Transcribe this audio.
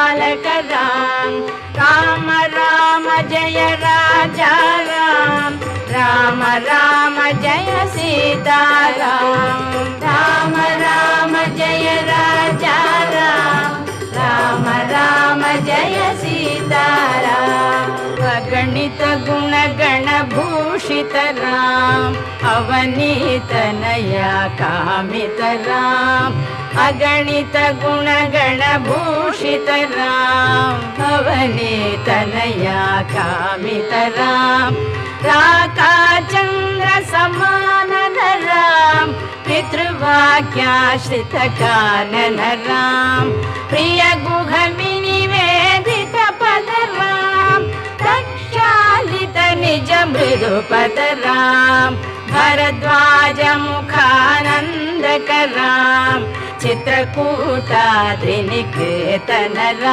राम राम राम जय राजा राम राम राम जय सीताराम राम राम जय राजा राम राम राम जय सीताराम अगणित गुणगण भूषित राम अवनीतनया कामित राम अगणित गुणगण भूषित राम अवनीतनया कामित राम राकाचन्द्र समानन राम पितृवाक्याश्रित कानन राम प्रिय गुह विनिवेदित पद राम प्रक्षालित निज मृदुपद राम भरद्वाज मुखानन्दक राम चित्रकूटाद्रिनिकेतन राम।